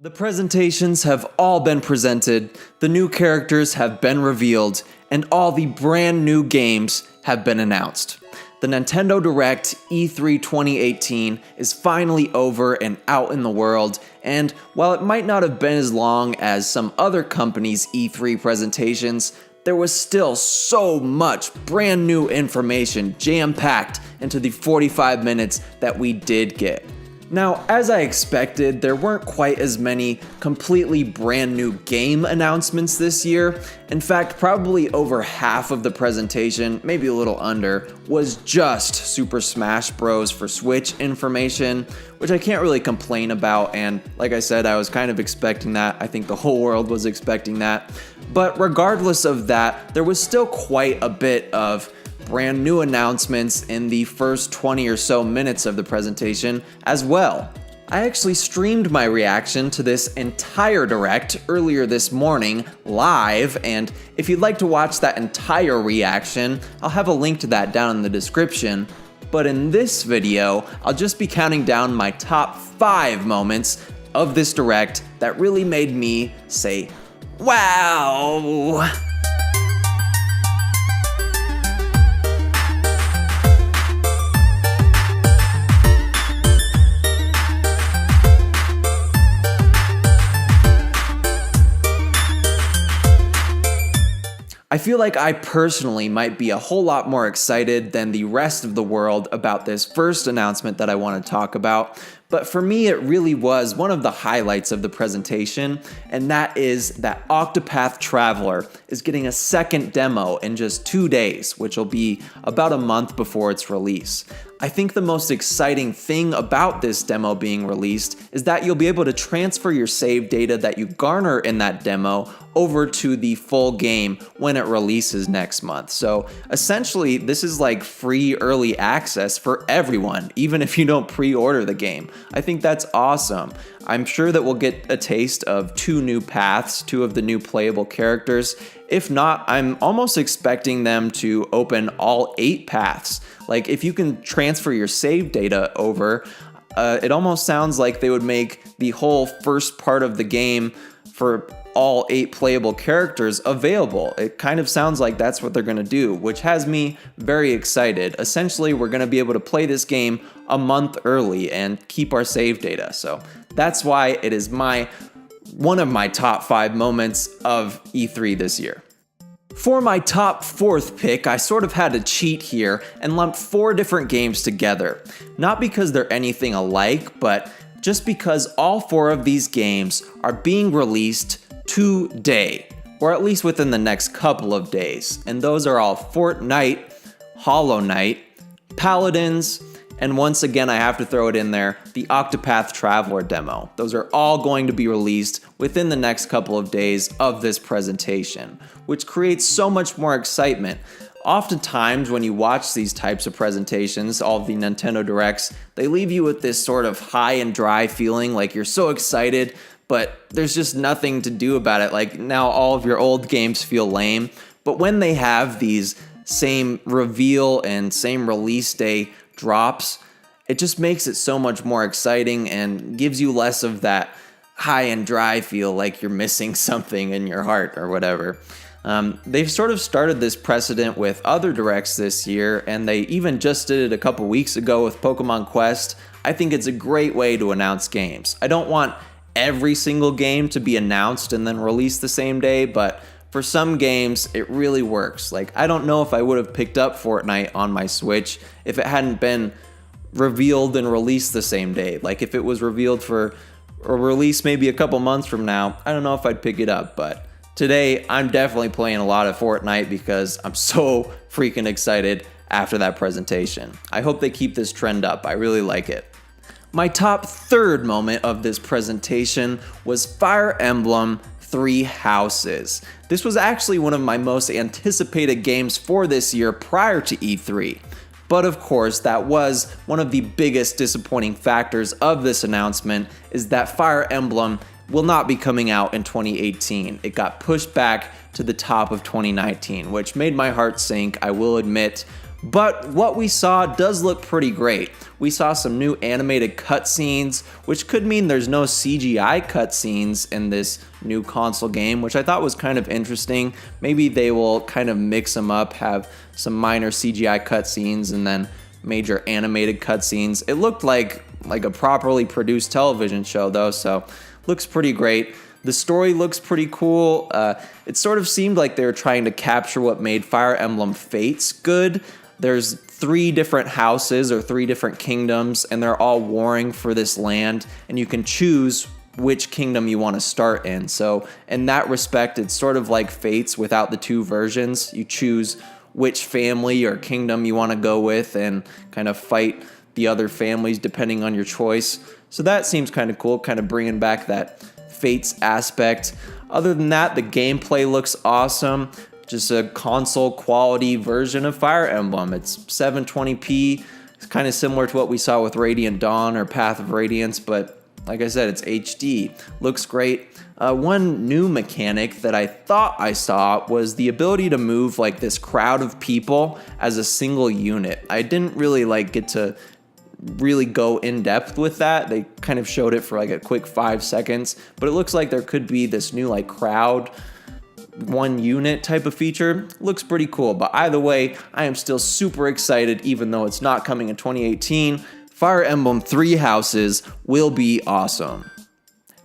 The presentations have all been presented, the new characters have been revealed, and all the brand new games have been announced. The Nintendo Direct E3 2018 is finally over and out in the world, and while it might not have been as long as some other companies' E3 presentations, there was still so much brand new information jam-packed into the 45 minutes that we did get. Now, as I expected, there weren't quite as many completely brand new game announcements this year. In fact, probably over half of the presentation, maybe a little under, was just Super Smash Bros. For Switch information, which I can't really complain about, and like I said, I was kind of expecting that. I think the whole world was expecting that. But regardless of that, there was still quite a bit of brand new announcements in the first 20 or so minutes of the presentation as well. I actually streamed my reaction to this entire Direct earlier this morning live, and if you'd like to watch that entire reaction, I'll have a link to that down in the description. But in this video, I'll just be counting down my top 5 moments of this Direct that really made me say, wow! I feel like I personally might be a whole lot more excited than the rest of the world about this first announcement that I want to talk about, but for me it really was one of the highlights of the presentation, and that is that Octopath Traveler is getting a second demo in just 2 days, which will be about a month before its release. I think the most exciting thing about this demo being released is that you'll be able to transfer your save data that you garner in that demo over to the full game when it releases next month. So essentially, this is like free early access for everyone, even if you don't pre-order the game. I think that's awesome. I'm sure that we'll get a taste of 2 new paths, 2 of the new playable characters. If not, I'm almost expecting them to open all 8 paths. Like, if you can transfer your save data over, it almost sounds like they would make the whole first part of the game for all 8 playable characters available. It kind of sounds like that's what they're going to do, which has me very excited. Essentially, we're going to be able to play this game a month early and keep our save data. So that's why it is one of my top 5 moments of E3 this year. For my top 4th pick, I sort of had to cheat here and lumped 4 different games together. Not because they're anything alike, but just because all 4 of these games are being released today, or at least within the next couple of days. And those are all Fortnite, Hollow Knight, Paladins, and once again I have to throw it in there, the Octopath Traveler demo. Those are all going to be released within the next couple of days of this presentation, which creates so much more excitement. Oftentimes when you watch these types of presentations, all of the Nintendo Directs, they leave you with this sort of high and dry feeling, like you're so excited, but there's just nothing to do about it. Like, now all of your old games feel lame, but when they have these same reveal and same release day drops, it just makes it so much more exciting and gives you less of that high and dry feel like you're missing something in your heart or whatever. They've sort of started this precedent with other Directs this year, and they even just did it a couple weeks ago with Pokemon Quest. I think it's a great way to announce games. I don't want every single game to be announced and then released the same day, but for some games, it really works. Like, I don't know if I would have picked up Fortnite on my Switch if it hadn't been revealed and released the same day. Like, if it was revealed for a release maybe a couple months from now, I don't know if I'd pick it up, but today I'm definitely playing a lot of Fortnite because I'm so freaking excited after that presentation. I hope they keep this trend up. I really like it. My top 3rd moment of this presentation was Fire Emblem 3 Houses. This was actually one of my most anticipated games for this year prior to E3. But of course, that was one of the biggest disappointing factors of this announcement, is that Fire Emblem will not be coming out in 2018. It got pushed back to the top of 2019, which made my heart sink, I will admit. But what we saw does look pretty great. We saw some new animated cutscenes, which could mean there's no CGI cutscenes in this new console game, which I thought was kind of interesting. Maybe they will kind of mix them up, have some minor CGI cutscenes and then major animated cutscenes. It looked like a properly produced television show though, so looks pretty great. The story looks pretty cool. It sort of seemed like they were trying to capture what made Fire Emblem Fates good. There's 3 different houses or 3 different kingdoms, and they're all warring for this land, and you can choose which kingdom you want to start in. So in that respect, it's sort of like Fates without the 2 versions. You choose which family or kingdom you want to go with and kind of fight the other families depending on your choice. So that seems kind of cool, kind of bringing back that Fates aspect. Other than that, the gameplay looks awesome. Just a console quality version of Fire Emblem. It's 720p. It's kind of similar to what we saw with Radiant Dawn or Path of Radiance, but like I said, it's HD. Looks great. One new mechanic that I thought I saw was the ability to move like this crowd of people as a single unit. I didn't really get to really go in depth with that. They kind of showed it for a quick 5 seconds, but it looks like there could be this new crowd 1 unit type of feature. Looks pretty cool, but either way, I am still super excited even though it's not coming in 2018. Fire Emblem 3 Houses will be awesome.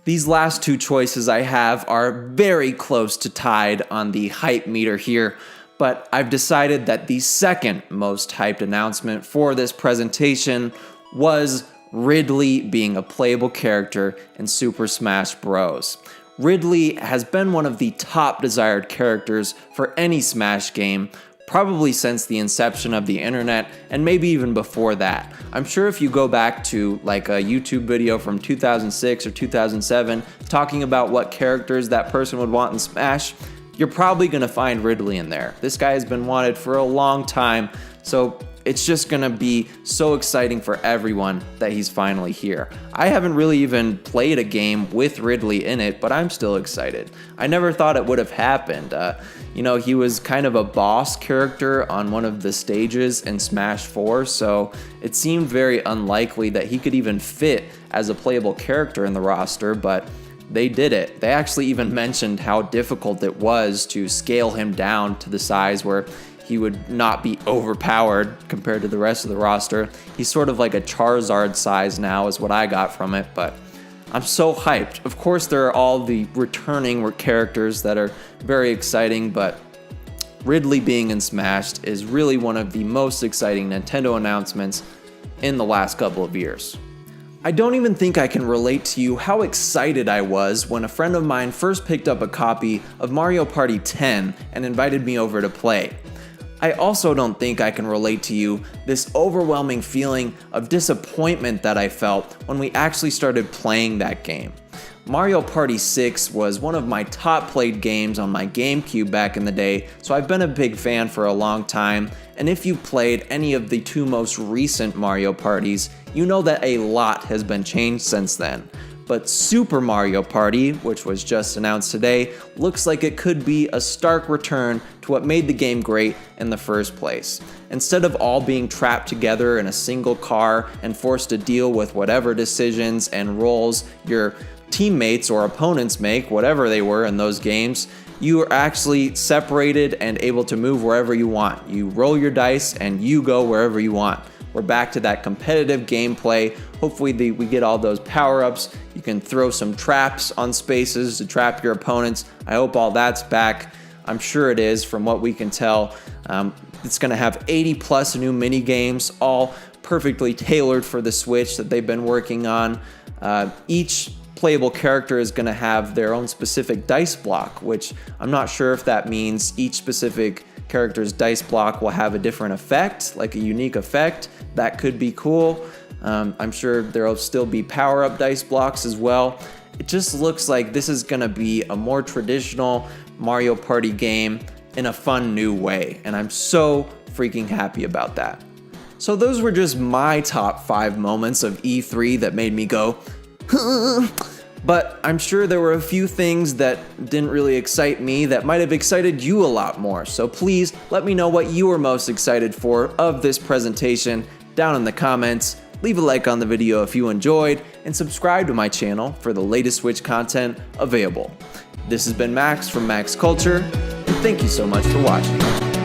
These last 2 choices I have are very close to tied on the hype meter here, but I've decided that the second most hyped announcement for this presentation was Ridley being a playable character in Super Smash Bros. Ridley has been one of the top desired characters for any Smash game, probably since the inception of the internet, and maybe even before that. I'm sure if you go back to a YouTube video from 2006 or 2007 talking about what characters that person would want in Smash, you're probably gonna find Ridley in there. This guy has been wanted for a long time, so it's just gonna be so exciting for everyone that he's finally here. I haven't really even played a game with Ridley in it, but I'm still excited. I never thought it would have happened. He was kind of a boss character on one of the stages in Smash 4, so it seemed very unlikely that he could even fit as a playable character in the roster, but they did it. They actually even mentioned how difficult it was to scale him down to the size where he would not be overpowered compared to the rest of the roster. He's sort of like a Charizard size now is what I got from it, but I'm so hyped. Of course, there are all the returning characters that are very exciting, but Ridley being in Smash is really one of the most exciting Nintendo announcements in the last couple of years. I don't even think I can relate to you how excited I was when a friend of mine first picked up a copy of Mario Party 10 and invited me over to play. I also don't think I can relate to you this overwhelming feeling of disappointment that I felt when we actually started playing that game. Mario Party 6 was one of my top played games on my GameCube back in the day, so I've been a big fan for a long time, and if you've played any of the 2 most recent Mario Parties, you know that a lot has been changed since then. But Super Mario Party, which was just announced today, looks like it could be a stark return to what made the game great in the first place. Instead of all being trapped together in a single car and forced to deal with whatever decisions and roles your teammates or opponents make, whatever they were in those games, you are actually separated and able to move wherever you want. You roll your dice and you go wherever you want. We're back to that competitive gameplay. Hopefully we get all those power-ups. You can throw some traps on spaces to trap your opponents. I hope all that's back. I'm sure it is from what we can tell. It's going to have 80 plus new mini games, all perfectly tailored for the Switch that they've been working on. Each playable character is going to have their own specific dice block, which I'm not sure if that means each specific character's dice block will have a different effect, like a unique effect. That could be cool. I'm sure there'll still be power-up dice blocks as well. It just looks like this is going to be a more traditional Mario Party game in a fun new way, and I'm so freaking happy about that. So those were just my top 5 moments of E3 that made me go, huh. But I'm sure there were a few things that didn't really excite me that might have excited you a lot more. So please let me know what you were most excited for of this presentation down in the comments. Leave a like on the video if you enjoyed, and subscribe to my channel for the latest Switch content available. This has been Max from Max Culture, and thank you so much for watching.